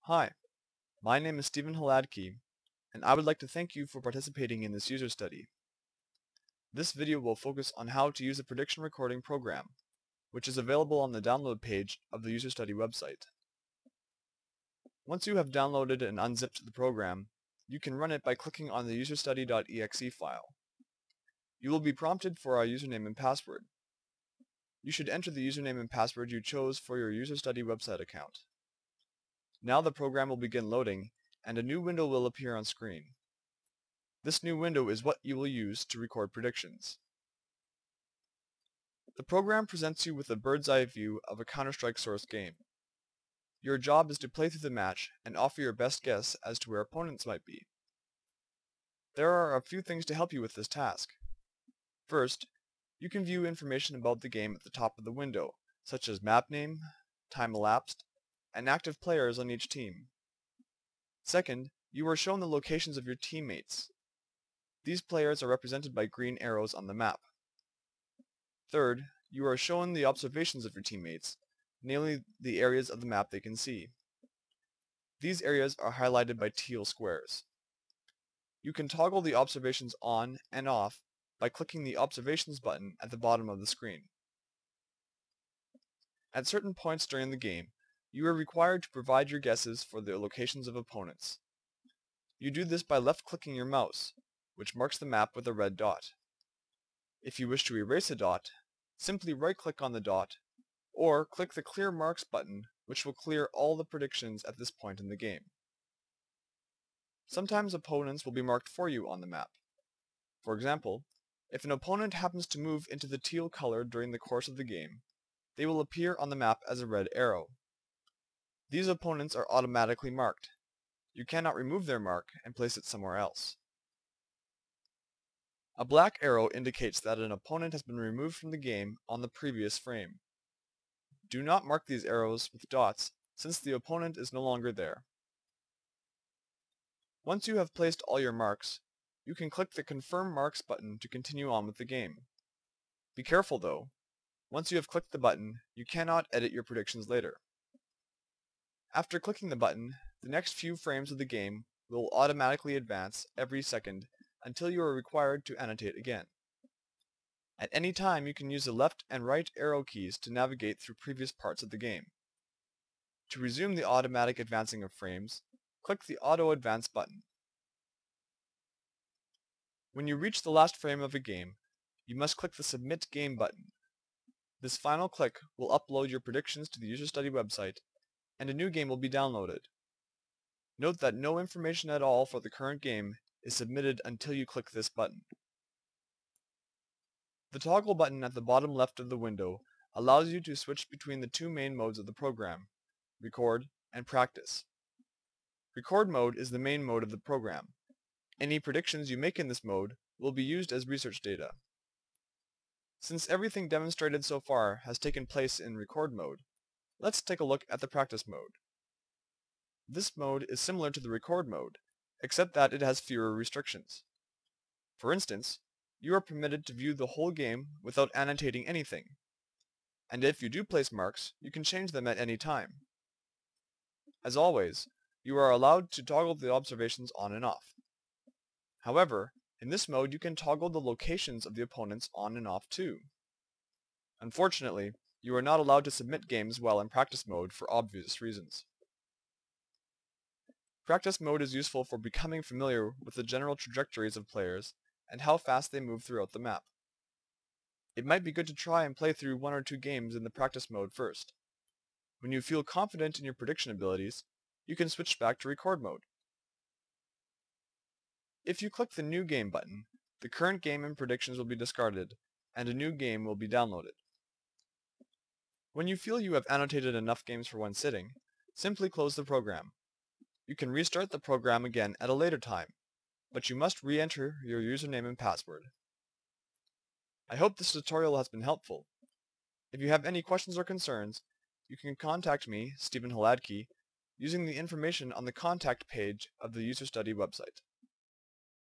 Hi, my name is Stephen Hladky, and I would like to thank you for participating in this user study. This video will focus on how to use a prediction recording program, which is available on the download page of the user study website. Once you have downloaded and unzipped the program, you can run it by clicking on the userstudy.exe file. You will be prompted for a username and password. You should enter the username and password you chose for your user study website account. Now the program will begin loading, and a new window will appear on screen. This new window is what you will use to record predictions. The program presents you with a bird's eye view of a Counter-Strike source game. Your job is to play through the match and offer your best guess as to where opponents might be. There are a few things to help you with this task. First, you can view information about the game at the top of the window, such as map name, time elapsed, and active players on each team. Second, you are shown the locations of your teammates. These players are represented by green arrows on the map. Third, you are shown the observations of your teammates, namely the areas of the map they can see. These areas are highlighted by teal squares. You can toggle the observations on and off by clicking the Observations button at the bottom of the screen. At certain points during the game, you are required to provide your guesses for the locations of opponents. You do this by left-clicking your mouse, which marks the map with a red dot. If you wish to erase a dot, simply right-click on the dot, or click the Clear Marks button, which will clear all the predictions at this point in the game. Sometimes opponents will be marked for you on the map. For example, if an opponent happens to move into the teal color during the course of the game, they will appear on the map as a red arrow. These opponents are automatically marked. You cannot remove their mark and place it somewhere else. A black arrow indicates that an opponent has been removed from the game on the previous frame. Do not mark these arrows with dots since the opponent is no longer there. Once you have placed all your marks, you can click the Confirm Marks button to continue on with the game. Be careful though. Once you have clicked the button, you cannot edit your predictions later. After clicking the button, the next few frames of the game will automatically advance every second until you are required to annotate again. At any time, you can use the left and right arrow keys to navigate through previous parts of the game. To resume the automatic advancing of frames, click the Auto Advance button. When you reach the last frame of a game, you must click the Submit Game button. This final click will upload your predictions to the user study website, and a new game will be downloaded. Note that no information at all for the current game is submitted until you click this button. The toggle button at the bottom left of the window allows you to switch between the two main modes of the program, Record and Practice. Record mode is the main mode of the program. Any predictions you make in this mode will be used as research data. Since everything demonstrated so far has taken place in Record mode, let's take a look at the Practice mode. This mode is similar to the Record mode, except that it has fewer restrictions. For instance, you are permitted to view the whole game without annotating anything, and if you do place marks, you can change them at any time. As always, you are allowed to toggle the observations on and off. However, in this mode you can toggle the locations of the opponents on and off too. Unfortunately, you are not allowed to submit games while in practice mode for obvious reasons. Practice mode is useful for becoming familiar with the general trajectories of players and how fast they move throughout the map. It might be good to try and play through one or two games in the practice mode first. When you feel confident in your prediction abilities, you can switch back to Record mode. If you click the New Game button, the current game and predictions will be discarded, and a new game will be downloaded. When you feel you have annotated enough games for one sitting, simply close the program. You can restart the program again at a later time, but you must re-enter your username and password. I hope this tutorial has been helpful. If you have any questions or concerns, you can contact me, Stephen Hladky, using the information on the contact page of the user study website.